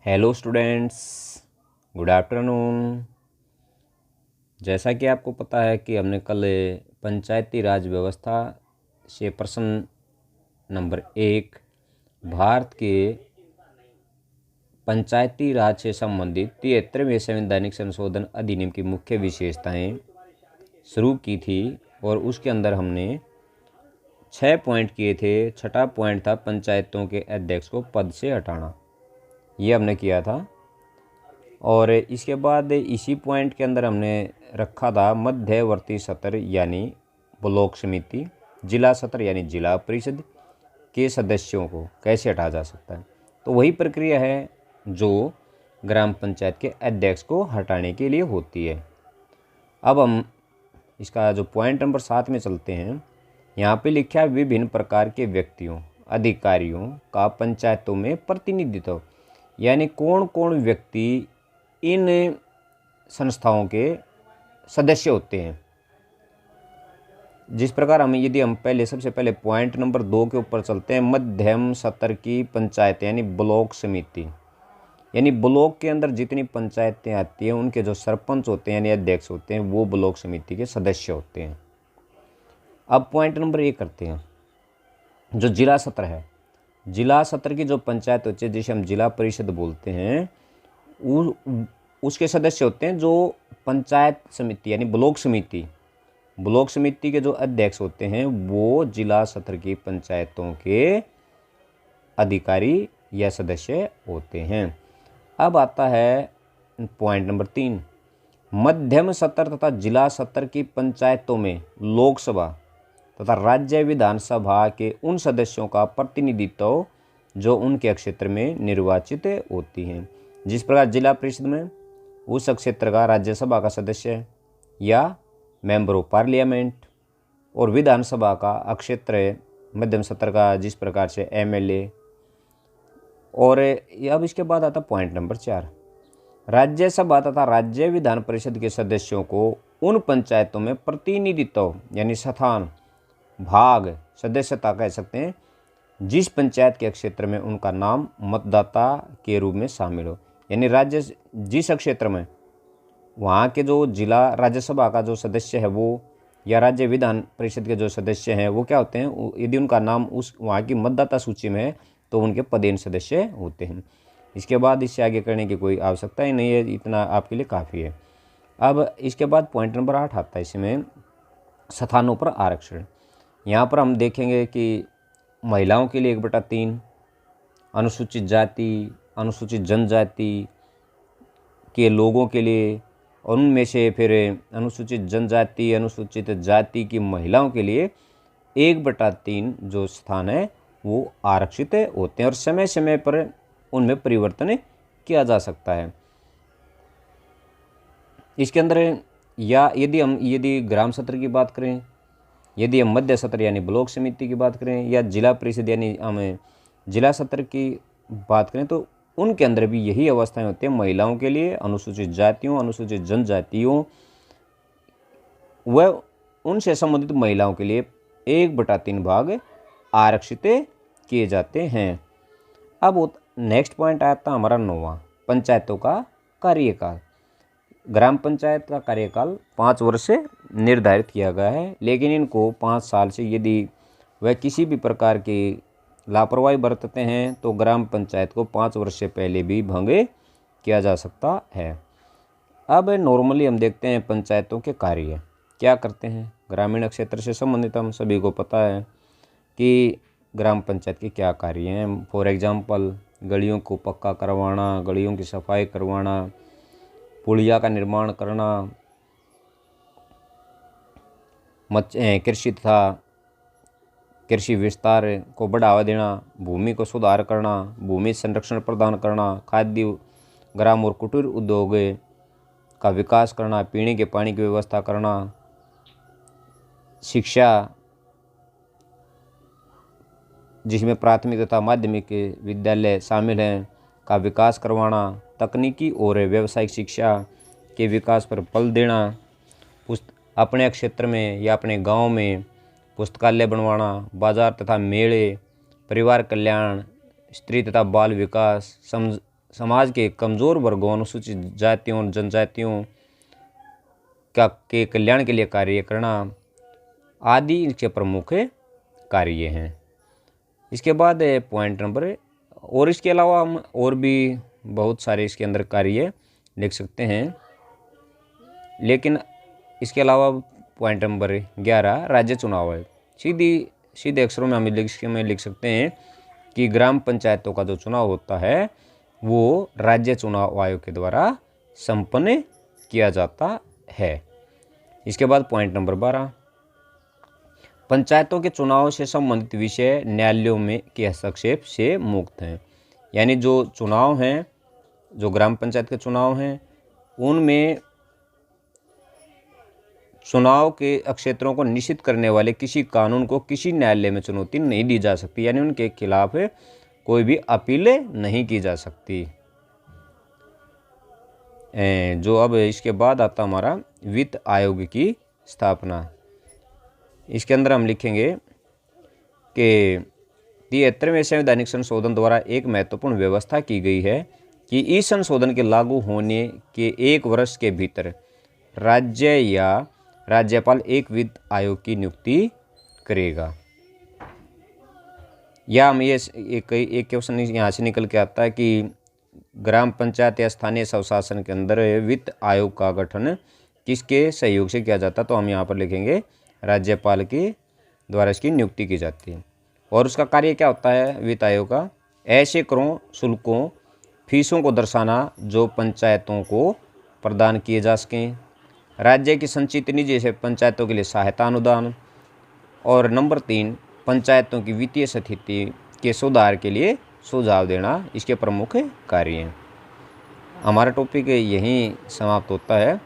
Hello students, good afternoon. जैसा कि आपको पता है कि हमने कल पंचायती राज व्यवस्था से प्रश्न नंबर 1 भारत के पंचायती राज से संबंधित 73वें संवैधानिक संशोधन अधिनियम की मुख्य विशेषताएं शुरू की थी और उसके अंदर हमने 6 पॉइंट किए थे। छठा पॉइंट था पंचायतों के अध्यक्ष को पद से हटाना, ये हमने किया था। और इसके बाद इसी पॉइंट के अंदर हमने रखा था मध्यवर्ती सत्र यानी ब्लॉक समिति, जिला सत्र यानी जिला परिषद के सदस्यों को कैसे हटाया जा सकता है। तो वही प्रक्रिया है जो ग्राम पंचायत के अध्यक्ष को हटाने के लिए होती है। अब हम इसका जो पॉइंट नंबर 7 में चलते हैं। यहाँ पे लिखा है विभिन्न प्रकार के व्यक्तियों अधिकारियों का पंचायतों में प्रतिनिधित्व, यानी कौन कौन व्यक्ति इन संस्थाओं के सदस्य होते हैं। जिस प्रकार यदि हम सबसे पहले पॉइंट नंबर 2 के ऊपर चलते हैं, मध्यम स्तर की पंचायत यानी ब्लॉक समिति, यानी ब्लॉक के अंदर जितनी पंचायतें आती हैं उनके जो सरपंच होते हैं यानी अध्यक्ष होते हैं वो ब्लॉक समिति के सदस्य होते हैं। अब पॉइंट नंबर 1 करते हैं, जो जिला सत्र है। जिला सत्र की जो पंचायत होती है जिसे हम जिला परिषद बोलते हैं, उसके सदस्य होते हैं जो पंचायत समिति यानी ब्लॉक समिति के जो अध्यक्ष होते हैं वो जिला सत्र की पंचायतों के अधिकारी या सदस्य होते हैं। अब आता है पॉइंट नंबर 3, मध्यम सत्र तथा जिला सत्र की पंचायतों में लोकसभा तथा राज्य विधानसभा के उन सदस्यों का प्रतिनिधित्व जो उनके क्षेत्र में निर्वाचित होती हैं। जिस प्रकार जिला परिषद में उस क्षेत्र का राज्यसभा का सदस्य या मेंबर ऑफ पार्लियामेंट, और विधानसभा का क्षेत्र मध्यम सत्र का जिस प्रकार से एमएलए। और अब इसके बाद आता पॉइंट नंबर 4, राज्यसभा तथा राज्य विधान परिषद के सदस्यों को उन पंचायतों में प्रतिनिधित्व यानी स्थान भाग सदस्यता कह सकते हैं जिस पंचायत के क्षेत्र में उनका नाम मतदाता के रूप में शामिल हो। यानी जिस क्षेत्र में वहाँ के जो जिला राज्यसभा का जो सदस्य है वो या राज्य विधान परिषद के जो सदस्य हैं वो क्या होते हैं, यदि उनका नाम उस वहाँ की मतदाता सूची में है तो उनके पदेन सदस्य होते हैं। इसके बाद इससे आगे करने की कोई आवश्यकता ही नहीं है, इतना आपके लिए काफ़ी है। अब इसके बाद पॉइंट नंबर 8 आता है, इसमें स्थानों पर आरक्षण। यहाँ पर हम देखेंगे कि महिलाओं के लिए 1/3, अनुसूचित जाति अनुसूचित जनजाति के लोगों के लिए, और उनमें से फिर अनुसूचित जनजाति अनुसूचित जाति की महिलाओं के लिए 1/3 जो स्थान है वो आरक्षित होते हैं और समय समय पर उनमें परिवर्तन किया जा सकता है। इसके अंदर या यदि ग्राम सत्र की बात करें, यदि हम मध्य सत्र यानी ब्लॉक समिति की बात करें, या जिला परिषद यानी हम जिला सत्र की बात करें, तो उनके अंदर भी यही अवस्थाएं होती हैं। महिलाओं के लिए, अनुसूचित जातियों अनुसूचित जनजातियों व उनसे संबंधित महिलाओं के लिए 1/3 भाग आरक्षित किए जाते हैं। अब नेक्स्ट पॉइंट आया था हमारा 9वां, पंचायतों का कार्यकाल। ग्राम पंचायत का कार्यकाल 5 वर्ष से निर्धारित किया गया है, लेकिन इनको 5 साल से यदि वह किसी भी प्रकार की लापरवाही बरतते हैं तो ग्राम पंचायत को 5 वर्ष से पहले भी भंग किया जा सकता है। अब नॉर्मली हम देखते हैं पंचायतों के कार्य क्या करते हैं। ग्रामीण क्षेत्र से संबंधित हम सभी को पता है कि ग्राम पंचायत के क्या कार्य हैं। फॉर एग्जांपल, गलियों को पक्का करवाना, गलियों की सफाई करवाना, पुलिया का निर्माण करना, कृषि तथा कृषि विस्तार को बढ़ावा देना, भूमि को सुधार करना, भूमि संरक्षण प्रदान करना, खाद्य ग्राम और कुटीर उद्योग का विकास करना, पीने के पानी की व्यवस्था करना, शिक्षा जिसमें प्राथमिक तथा माध्यमिक विद्यालय शामिल हैं का विकास करवाना, तकनीकी और व्यावसायिक शिक्षा के विकास पर बल देना, अपने क्षेत्र में या अपने गांव में पुस्तकालय बनवाना, बाजार तथा मेले, परिवार कल्याण, स्त्री तथा बाल विकास, समाज के कमज़ोर वर्गों, अनुसूचित जातियों और जनजातियों के कल्याण के लिए कार्य करना आदि इसके प्रमुख कार्य हैं। इसके बाद पॉइंट नंबर, और इसके अलावा हम और भी बहुत सारे इसके अंदर कार्य लिख सकते हैं, लेकिन इसके अलावा पॉइंट नंबर 11 राज्य चुनाव है। सीधे अक्षरों में हम लिख सकते हैं कि ग्राम पंचायतों का जो चुनाव होता है वो राज्य चुनाव आयोग के द्वारा संपन्न किया जाता है। इसके बाद पॉइंट नंबर 12, पंचायतों के चुनाव से संबंधित विषय न्यायालयों में के हस्तक्षेप से मुक्त हैं। यानी जो चुनाव हैं, जो ग्राम पंचायत के चुनाव हैं, उनमें चुनाव के क्षेत्रों को निश्चित करने वाले किसी कानून को किसी न्यायालय में चुनौती नहीं दी जा सकती, यानी उनके खिलाफ कोई भी अपील नहीं की जा सकती। जो अब इसके बाद आता हमारा वित्त आयोग की स्थापना। इसके अंदर हम लिखेंगे कि 73वें संवैधानिक संशोधन द्वारा एक महत्वपूर्ण व्यवस्था की गई है कि इस संशोधन के लागू होने के 1 वर्ष के भीतर राज्य या राज्यपाल एक वित्त आयोग की नियुक्ति करेगा। या हम ये एक क्वेश्चन यहाँ से निकल के आता है कि ग्राम पंचायत या स्थानीय स्वशासन के अंदर वित्त आयोग का गठन किसके सहयोग से किया जाता है, तो हम यहाँ पर लिखेंगे राज्यपाल के द्वारा इसकी नियुक्ति की जाती है। और उसका कार्य क्या होता है वित्त आयोग का, ऐसे करों, शुल्कों, फीसों को दर्शाना जो पंचायतों को प्रदान किए जा सकें, राज्य की संचित निधि जैसे पंचायतों के लिए सहायता अनुदान, और नंबर 3 पंचायतों की वित्तीय स्थिति के सुधार के लिए सुझाव देना इसके प्रमुख कार्य हैं। हमारा टॉपिक यहीं समाप्त होता है।